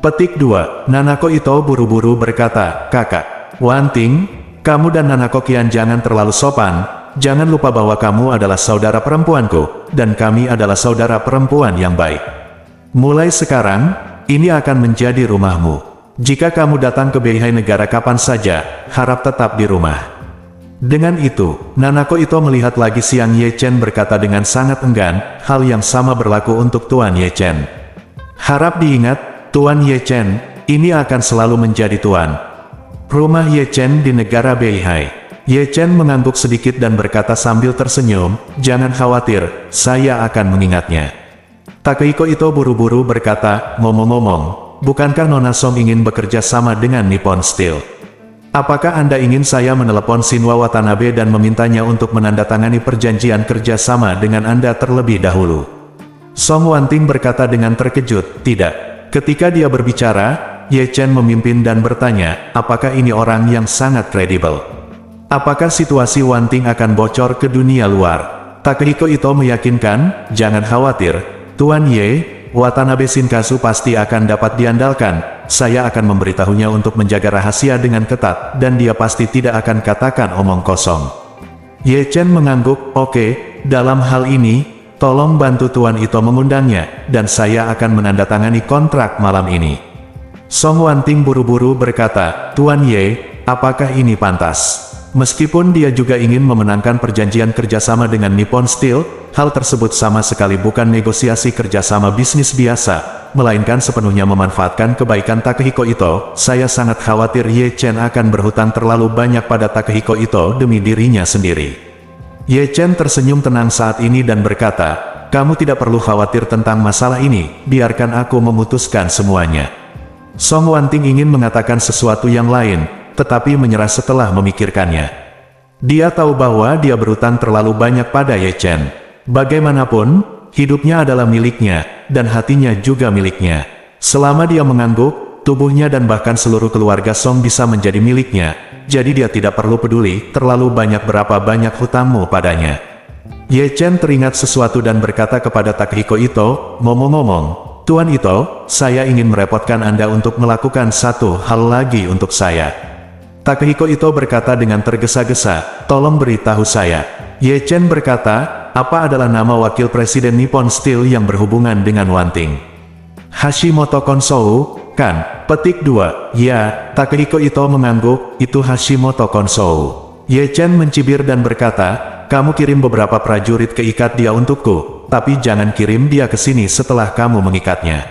Speaker 1: Petik 2. Nanako Ito buru-buru berkata, "Kakak Wanting, kamu dan Nanako Kian jangan terlalu sopan. Jangan lupa bahwa kamu adalah saudara perempuanku, dan kami adalah saudara perempuan yang baik. Mulai sekarang, ini akan menjadi rumahmu. Jika kamu datang ke Beihai Negara kapan saja, harap tetap di rumah." Dengan itu, Nanako Ito melihat lagi Siang Ye Chen berkata dengan sangat enggan, "Hal yang sama berlaku untuk Tuan Ye Chen. Harap diingat, Tuan Ye Chen, ini akan selalu menjadi tuan rumah Ye Chen di negara Beihai." Ye Chen mengangguk sedikit dan berkata sambil tersenyum, "Jangan khawatir, saya akan mengingatnya." Takehiko Ito buru-buru berkata, "Ngomong-ngomong, bukankah Nona Song ingin bekerja sama dengan Nippon Steel? Apakah Anda ingin saya menelepon Shinwa Watanabe dan memintanya untuk menandatangani perjanjian kerja sama dengan Anda terlebih dahulu?" Song Wanting berkata dengan terkejut, "Tidak." Ketika dia berbicara, Ye Chen memimpin dan bertanya, "Apakah ini orang yang sangat kredibel? Apakah situasi Wanting akan bocor ke dunia luar?" Takehiko Ito meyakinkan, "Jangan khawatir, Tuan Ye, Watanabe Shinkasu pasti akan dapat diandalkan. Saya akan memberitahunya untuk menjaga rahasia dengan ketat, dan dia pasti tidak akan katakan omong kosong." Ye Chen mengangguk, "Oke, dalam hal ini, tolong bantu Tuan Ito mengundangnya, dan saya akan menandatangani kontrak malam ini." Song Wanting buru-buru berkata, "Tuan Ye, apakah ini pantas?" Meskipun dia juga ingin memenangkan perjanjian kerjasama dengan Nippon Steel, hal tersebut sama sekali bukan negosiasi kerjasama bisnis biasa, melainkan sepenuhnya memanfaatkan kebaikan Takehiko Ito. "Saya sangat khawatir Ye Chen akan berhutang terlalu banyak pada Takehiko Ito demi dirinya sendiri." Ye Chen tersenyum tenang saat ini dan berkata, "Kamu tidak perlu khawatir tentang masalah ini, biarkan aku memutuskan semuanya." Song Wanting ingin mengatakan sesuatu yang lain, tetapi menyerah setelah memikirkannya. Dia tahu bahwa dia berutang terlalu banyak pada Ye Chen. Bagaimanapun, hidupnya adalah miliknya, dan hatinya juga miliknya. Selama dia mengangguk, tubuhnya dan bahkan seluruh keluarga Song bisa menjadi miliknya, jadi dia tidak perlu peduli terlalu banyak berapa banyak hutangmu padanya. Ye Chen teringat sesuatu dan berkata kepada Takehiko Ito, "Ngomong-ngomong, Tuan Ito, saya ingin merepotkan Anda untuk melakukan satu hal lagi untuk saya." Takehiko Ito berkata dengan tergesa-gesa, "Tolong beritahu saya." Ye Chen berkata, "Apa adalah nama wakil presiden Nippon Steel yang berhubungan dengan Wanting?" "Hashimoto Konsou, kan?" Petik 2. Ya, Takehiko Ito mengangguk, itu Hashimoto Konsou. Ye Chen mencibir dan berkata, kamu kirim beberapa prajurit keikat dia untukku, tapi jangan kirim dia ke sini setelah kamu mengikatnya.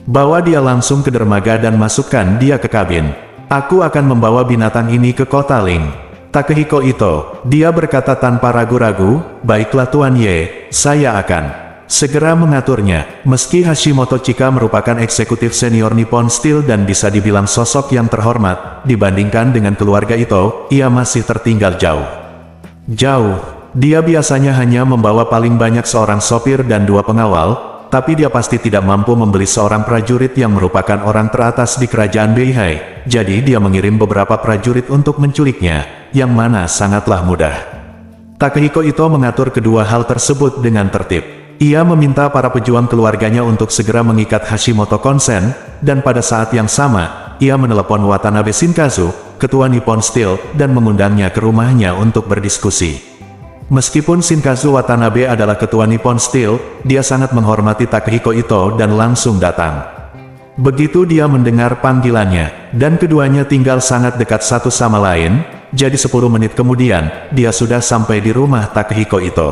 Speaker 1: Bawa dia langsung ke dermaga dan masukkan dia ke kabin. Aku akan membawa binatang ini ke kota Ling. Takehiko Ito, dia berkata tanpa ragu-ragu, baiklah Tuan Ye, saya akan segera mengaturnya. Meski Hashimoto Chika merupakan eksekutif senior Nippon Steel dan bisa dibilang sosok yang terhormat, dibandingkan dengan keluarga Ito, ia masih tertinggal jauh. Dia biasanya hanya membawa paling banyak seorang sopir dan 2 pengawal, tapi dia pasti tidak mampu membeli seorang prajurit yang merupakan orang teratas di kerajaan Beihai, jadi dia mengirim beberapa prajurit untuk menculiknya, yang mana sangatlah mudah. Takehiko Ito mengatur kedua hal tersebut dengan tertib. Ia meminta para pejuang keluarganya untuk segera mengikat Hashimoto Konsen, dan pada saat yang sama, ia menelepon Watanabe Shinkazu, ketua Nippon Steel, dan mengundangnya ke rumahnya untuk berdiskusi. Meskipun Shinkazu Watanabe adalah ketua Nippon Steel, dia sangat menghormati Takehiko Ito dan langsung datang. Begitu dia mendengar panggilannya, dan keduanya tinggal sangat dekat satu sama lain, jadi 10 menit kemudian, dia sudah sampai di rumah Takehiko Ito.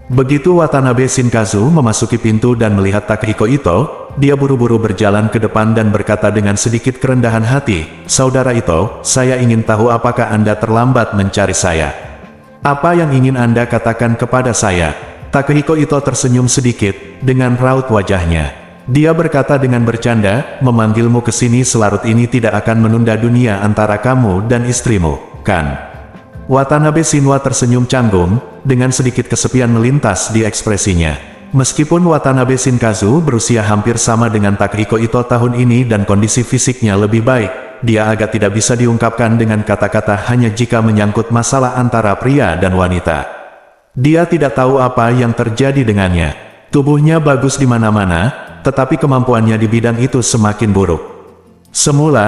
Speaker 1: Begitu Watanabe Shinkazu memasuki pintu dan melihat Takehiko Ito, dia buru-buru berjalan ke depan dan berkata dengan sedikit kerendahan hati, Saudara Ito, saya ingin tahu apakah Anda terlambat mencari saya. Apa yang ingin Anda katakan kepada saya? Takehiko Ito tersenyum sedikit, dengan raut wajahnya. Dia berkata dengan bercanda, memanggilmu ke sini selarut ini tidak akan menunda dunia antara kamu dan istrimu, kan? Watanabe Shinwa tersenyum canggung, dengan sedikit kesepian melintas di ekspresinya. Meskipun Watanabe Shinkazu berusia hampir sama dengan Takehiko Ito tahun ini dan kondisi fisiknya lebih baik, dia agak tidak bisa diungkapkan dengan kata-kata hanya jika menyangkut masalah antara pria dan wanita. Dia tidak tahu apa yang terjadi dengannya. Tubuhnya bagus di mana-mana, tetapi kemampuannya di bidang itu semakin buruk. Semula,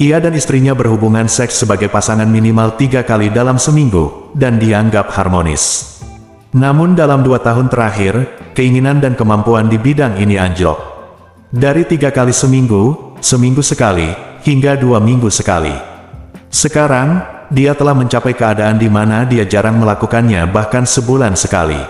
Speaker 1: ia dan istrinya berhubungan seks sebagai pasangan minimal 3 kali dalam seminggu, dan dianggap harmonis. Namun dalam 2 tahun terakhir, keinginan dan kemampuan di bidang ini anjlok. Dari 3 kali seminggu sekali, hingga 2 minggu sekali. Sekarang, dia telah mencapai keadaan di mana dia jarang melakukannya bahkan sebulan sekali.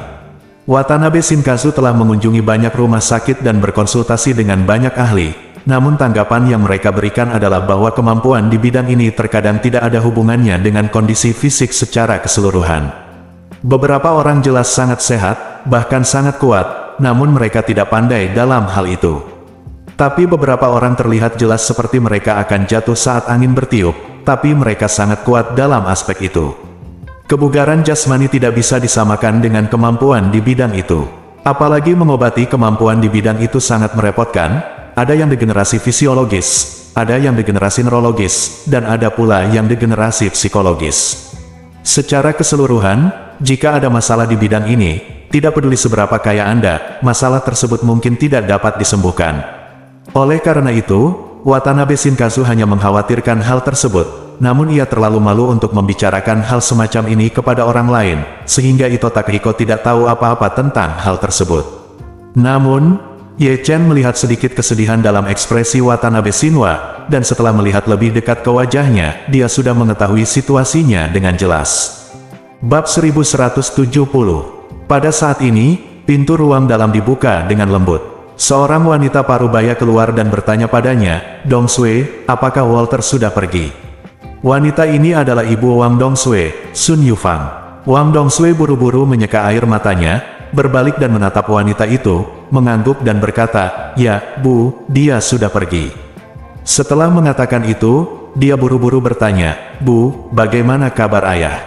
Speaker 1: Watanabe Shinkazu telah mengunjungi banyak rumah sakit dan berkonsultasi dengan banyak ahli. Namun tanggapan yang mereka berikan adalah bahwa kemampuan di bidang ini terkadang tidak ada hubungannya dengan kondisi fisik secara keseluruhan. Beberapa orang jelas sangat sehat, bahkan sangat kuat, namun mereka tidak pandai dalam hal itu. Tapi beberapa orang terlihat jelas seperti mereka akan jatuh saat angin bertiup, tapi mereka sangat kuat dalam aspek itu. Kebugaran jasmani tidak bisa disamakan dengan kemampuan di bidang itu. Apalagi mengobati kemampuan di bidang itu sangat merepotkan. Ada yang degenerasi fisiologis, ada yang degenerasi neurologis, dan ada pula yang degenerasi psikologis. Secara keseluruhan, jika ada masalah di bidang ini, tidak peduli seberapa kaya Anda, masalah tersebut mungkin tidak dapat disembuhkan. Oleh karena itu, Watanabe Shinkazu hanya mengkhawatirkan hal tersebut, namun ia terlalu malu untuk membicarakan hal semacam ini kepada orang lain, sehingga Ito Takehiko tidak tahu apa-apa tentang hal tersebut. Namun, Ye Chen melihat sedikit kesedihan dalam ekspresi Watanabe Shinwa, dan setelah melihat lebih dekat ke wajahnya, dia sudah mengetahui situasinya dengan jelas. Bab 1170. Pada saat ini, pintu ruang dalam dibuka dengan lembut. Seorang wanita parubaya keluar dan bertanya padanya, Dongsue, apakah Walter sudah pergi? Wanita ini adalah ibu Wang Dongsue, Sun Yufang. Wang Dongsue buru-buru menyeka air matanya, berbalik dan menatap wanita itu, mengangguk dan berkata, ya, Bu, dia sudah pergi. Setelah mengatakan itu, dia buru-buru bertanya, Bu, bagaimana kabar ayah?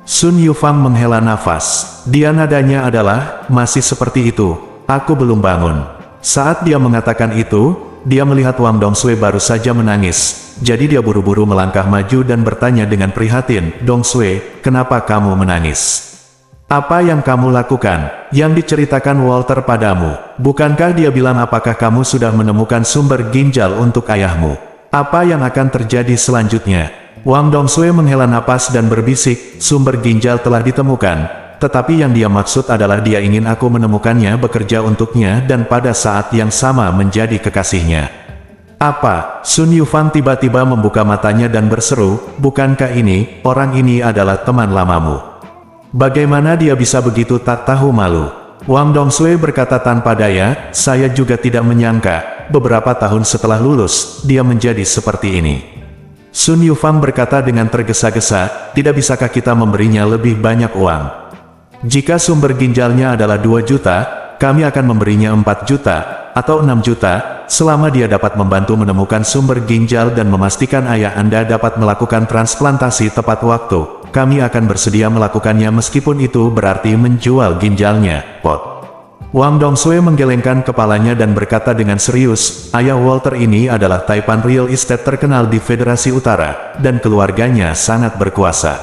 Speaker 1: Sun Yufang menghela nafas. Dia nadanya adalah, masih seperti itu, aku belum bangun. Saat dia mengatakan itu, dia melihat Wang Dongsue baru saja menangis, jadi dia buru-buru melangkah maju dan bertanya dengan prihatin, Dongsue, kenapa kamu menangis? Apa yang kamu lakukan, yang diceritakan Walter padamu? Bukankah dia bilang apakah kamu sudah menemukan sumber ginjal untuk ayahmu? Apa yang akan terjadi selanjutnya? Wang Dongsue menghela napas dan berbisik, sumber ginjal telah ditemukan, tetapi yang dia maksud adalah dia ingin aku menemukannya bekerja untuknya dan pada saat yang sama menjadi kekasihnya. Apa? Sun Yufang tiba-tiba membuka matanya dan berseru, bukankah orang ini adalah teman lamamu? Bagaimana dia bisa begitu tak tahu malu? Wang Dongsui berkata tanpa daya, saya juga tidak menyangka, beberapa tahun setelah lulus, dia menjadi seperti ini. Sun Yufang berkata dengan tergesa-gesa, tidak bisakah kita memberinya lebih banyak uang? Jika sumber ginjalnya adalah 2 juta, kami akan memberinya 4 juta, atau 6 juta, selama dia dapat membantu menemukan sumber ginjal dan memastikan ayah Anda dapat melakukan transplantasi tepat waktu. Kami akan bersedia melakukannya meskipun itu berarti menjual ginjalnya, Pot. Wang Dongsui menggelengkan kepalanya dan berkata dengan serius, ayah Walter ini adalah Taipan Real Estate terkenal di Federasi Utara, dan keluarganya sangat berkuasa.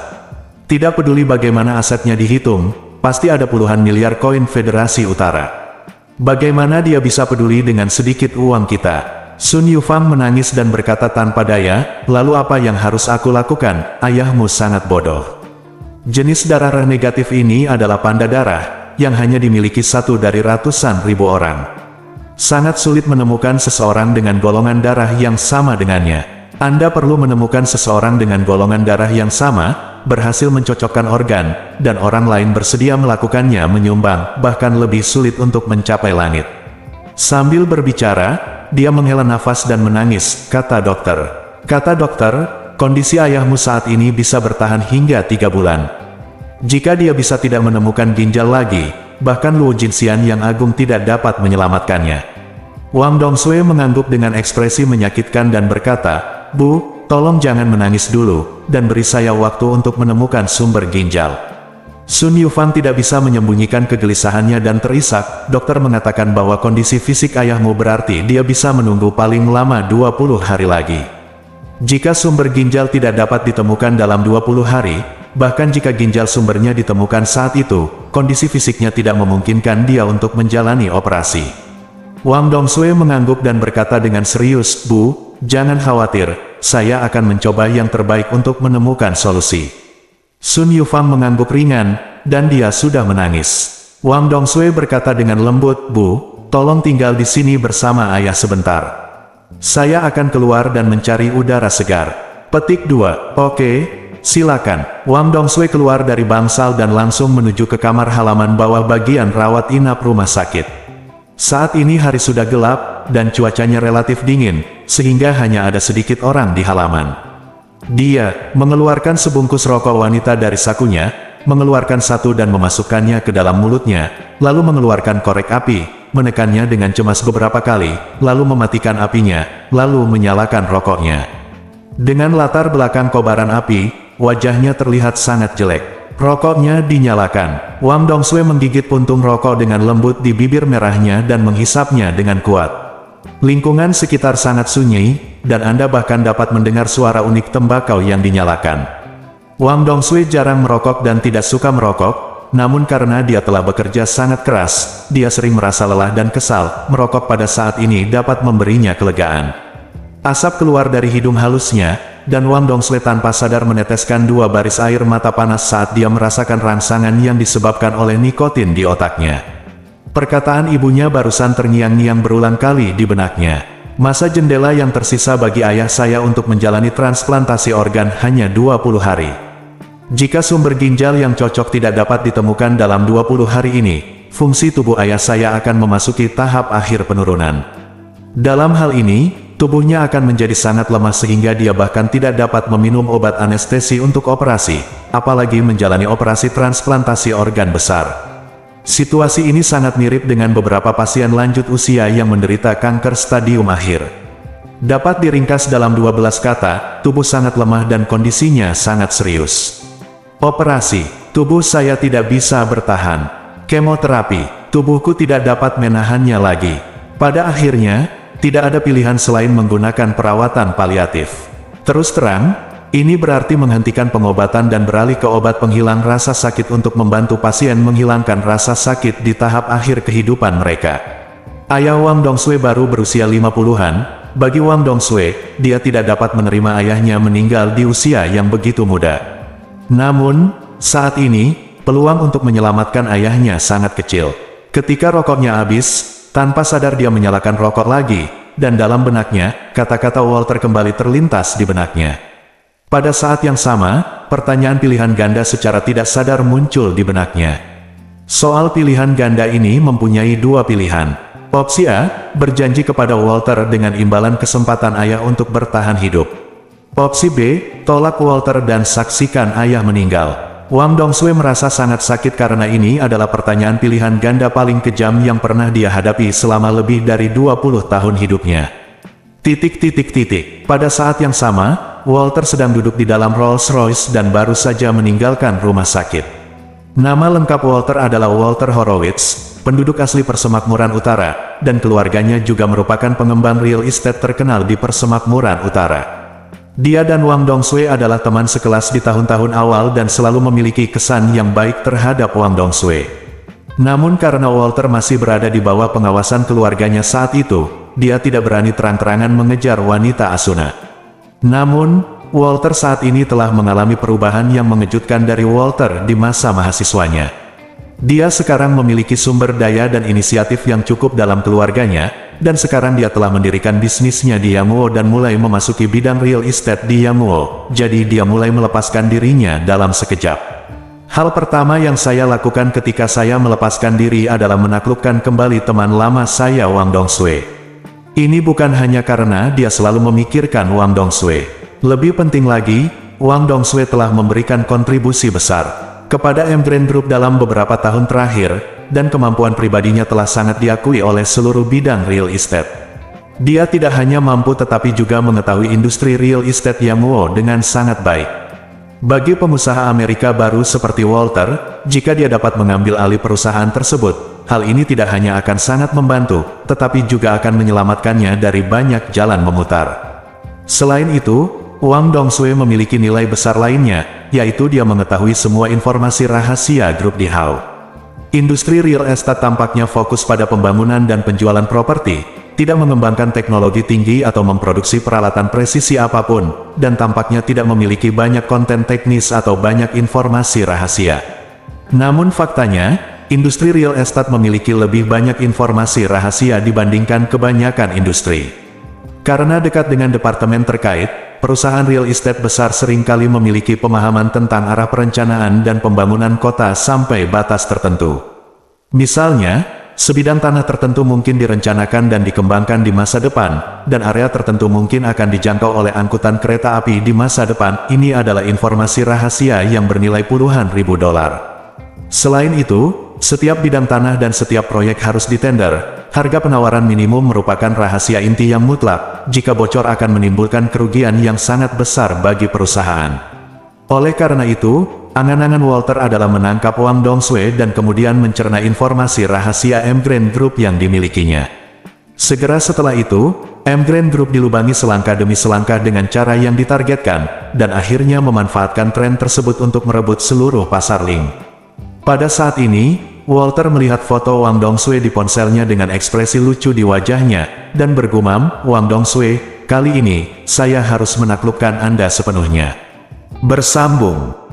Speaker 1: Tidak peduli bagaimana asetnya dihitung, pasti ada puluhan miliar koin Federasi Utara. Bagaimana dia bisa peduli dengan sedikit uang kita? Sun Yufang menangis dan berkata tanpa daya, lalu apa yang harus aku lakukan? Ayahmu sangat bodoh. Jenis darah negatif ini adalah panda darah, yang hanya dimiliki 1 dari ratusan ribu orang. Sangat sulit menemukan seseorang dengan golongan darah yang sama dengannya. Anda perlu menemukan seseorang dengan golongan darah yang sama, berhasil mencocokkan organ, dan orang lain bersedia melakukannya menyumbang, bahkan lebih sulit untuk mencapai langit. Sambil berbicara, dia menghela nafas dan menangis, kata dokter. Kata dokter, kondisi ayahmu saat ini bisa bertahan hingga 3 bulan. Jika dia bisa tidak menemukan ginjal lagi, bahkan Luo Jinxian yang agung tidak dapat menyelamatkannya. Wang Dongsui mengangguk dengan ekspresi menyakitkan dan berkata, Bu, tolong jangan menangis dulu, dan beri saya waktu untuk menemukan sumber ginjal. Sun Yufang tidak bisa menyembunyikan kegelisahannya dan terisak, dokter mengatakan bahwa kondisi fisik ayahmu berarti dia bisa menunggu paling lama 20 hari lagi. Jika sumber ginjal tidak dapat ditemukan dalam 20 hari, bahkan jika ginjal sumbernya ditemukan saat itu, kondisi fisiknya tidak memungkinkan dia untuk menjalani operasi. Wang Dongsui mengangguk dan berkata dengan serius, Bu, jangan khawatir, saya akan mencoba yang terbaik untuk menemukan solusi. Sun Yufang mengangguk ringan, dan dia sudah menangis. Wang Dongsui berkata dengan lembut, Bu, tolong tinggal di sini bersama ayah sebentar. Saya akan keluar dan mencari udara segar. Petik 2. Oke, silakan. Wang Dongsui keluar dari bangsal dan langsung menuju ke kamar halaman bawah bagian rawat inap rumah sakit. Saat ini hari sudah gelap, dan cuacanya relatif dingin, sehingga hanya ada sedikit orang di halaman. Dia mengeluarkan sebungkus rokok wanita dari sakunya, mengeluarkan satu dan memasukkannya ke dalam mulutnya, lalu mengeluarkan korek api, menekannya dengan cemas beberapa kali, lalu mematikan apinya, lalu menyalakan rokoknya. Dengan latar belakang kobaran api, wajahnya terlihat sangat jelek. Rokoknya dinyalakan. Wang Dongsui menggigit puntung rokok dengan lembut di bibir merahnya dan menghisapnya dengan kuat. Lingkungan sekitar sangat sunyi, dan Anda bahkan dapat mendengar suara unik tembakau yang dinyalakan. Wang Dongsui jarang merokok dan tidak suka merokok, namun karena dia telah bekerja sangat keras, dia sering merasa lelah dan kesal. Merokok pada saat ini dapat memberinya kelegaan. Asap keluar dari hidung halusnya, dan Wang Dongsui tanpa sadar meneteskan 2 baris air mata panas saat dia merasakan rangsangan yang disebabkan oleh nikotin di otaknya. Perkataan ibunya barusan terngiang-ngiang berulang kali di benaknya. Masa jendela yang tersisa bagi ayah saya untuk menjalani transplantasi organ hanya 20 hari. Jika sumber ginjal yang cocok tidak dapat ditemukan dalam 20 hari ini, fungsi tubuh ayah saya akan memasuki tahap akhir penurunan. Dalam hal ini, tubuhnya akan menjadi sangat lemah sehingga dia bahkan tidak dapat meminum obat anestesi untuk operasi, apalagi menjalani operasi transplantasi organ besar. Situasi ini sangat mirip dengan beberapa pasien lanjut usia yang menderita kanker stadium akhir. Dapat diringkas dalam 12 kata, tubuh sangat lemah dan kondisinya sangat serius. Operasi, tubuh saya tidak bisa bertahan. Kemoterapi, tubuhku tidak dapat menahannya lagi. Pada akhirnya, tidak ada pilihan selain menggunakan perawatan paliatif. Terus terang, ini berarti menghentikan pengobatan dan beralih ke obat penghilang rasa sakit untuk membantu pasien menghilangkan rasa sakit di tahap akhir kehidupan mereka. Ayah Wang Dongsui baru berusia 50-an, bagi Wang Dongsui, dia tidak dapat menerima ayahnya meninggal di usia yang begitu muda. Namun, saat ini, peluang untuk menyelamatkan ayahnya sangat kecil. Ketika rokoknya habis, tanpa sadar dia menyalakan rokok lagi, dan dalam benaknya, kata-kata Walter kembali terlintas di benaknya. Pada saat yang sama, pertanyaan pilihan ganda secara tidak sadar muncul di benaknya. Soal pilihan ganda ini mempunyai dua pilihan. Opsi A, berjanji kepada Walter dengan imbalan kesempatan ayah untuk bertahan hidup. Opsi B, tolak Walter dan saksikan ayah meninggal. Wang Dongsue merasa sangat sakit karena ini adalah pertanyaan pilihan ganda paling kejam yang pernah dia hadapi selama lebih dari 20 tahun hidupnya. Pada saat yang sama, Walter sedang duduk di dalam Rolls-Royce dan baru saja meninggalkan rumah sakit. Nama lengkap Walter adalah Walter Horowitz, penduduk asli Persemakmuran Utara, dan keluarganya juga merupakan pengembang real estate terkenal di Persemakmuran Utara. Dia dan Wang Dongsue adalah teman sekelas di tahun-tahun awal dan selalu memiliki kesan yang baik terhadap Wang Dongsue. Namun karena Walter masih berada di bawah pengawasan keluarganya saat itu, dia tidak berani terang-terangan mengejar wanita Asuna. Namun, Walter saat ini telah mengalami perubahan yang mengejutkan dari Walter di masa mahasiswanya. Dia sekarang memiliki sumber daya dan inisiatif yang cukup dalam keluarganya, dan sekarang dia telah mendirikan bisnisnya di Yanguo dan mulai memasuki bidang real estate di Yanguo, jadi dia mulai melepaskan dirinya dalam sekejap. Hal pertama yang saya lakukan ketika saya melepaskan diri adalah menaklukkan kembali teman lama saya Wang Dongsue. Ini bukan hanya karena dia selalu memikirkan Wang Dongsue. Lebih penting lagi, Wang Dongsue telah memberikan kontribusi besar kepada Emgreen Group dalam beberapa tahun terakhir, dan kemampuan pribadinya telah sangat diakui oleh seluruh bidang real estate. Dia tidak hanya mampu tetapi juga mengetahui industri real estate Yanguo dengan sangat baik. Bagi pengusaha Amerika baru seperti Walter, jika dia dapat mengambil alih perusahaan tersebut, hal ini tidak hanya akan sangat membantu, tetapi juga akan menyelamatkannya dari banyak jalan memutar. Selain itu, Wang Dongsue memiliki nilai besar lainnya, yaitu dia mengetahui semua informasi rahasia grup di Hao. Industri real estate tampaknya fokus pada pembangunan dan penjualan properti, tidak mengembangkan teknologi tinggi atau memproduksi peralatan presisi apapun, dan tampaknya tidak memiliki banyak konten teknis atau banyak informasi rahasia. Namun faktanya, industri real estate memiliki lebih banyak informasi rahasia dibandingkan kebanyakan industri. Karena dekat dengan departemen terkait, perusahaan real estate besar seringkali memiliki pemahaman tentang arah perencanaan dan pembangunan kota sampai batas tertentu. Misalnya, sebidang tanah tertentu mungkin direncanakan dan dikembangkan di masa depan, dan area tertentu mungkin akan dijangkau oleh angkutan kereta api di masa depan. Ini adalah informasi rahasia yang bernilai puluhan ribu dolar. Selain itu, setiap bidang tanah dan setiap proyek harus ditender. Harga penawaran minimum merupakan rahasia inti yang mutlak, jika bocor akan menimbulkan kerugian yang sangat besar bagi perusahaan. Oleh karena itu, angan-angan Walter adalah menangkap Wang Dongsue dan kemudian mencerna informasi rahasia Emgreen Group yang dimilikinya. Segera setelah itu, Emgreen Group dilubangi selangkah demi selangkah dengan cara yang ditargetkan, dan akhirnya memanfaatkan tren tersebut untuk merebut seluruh pasar link. Pada saat ini, Walter melihat foto Wang Dongsue di ponselnya dengan ekspresi lucu di wajahnya, dan bergumam, "Wang Dongsue, kali ini, saya harus menaklukkan Anda sepenuhnya." Bersambung.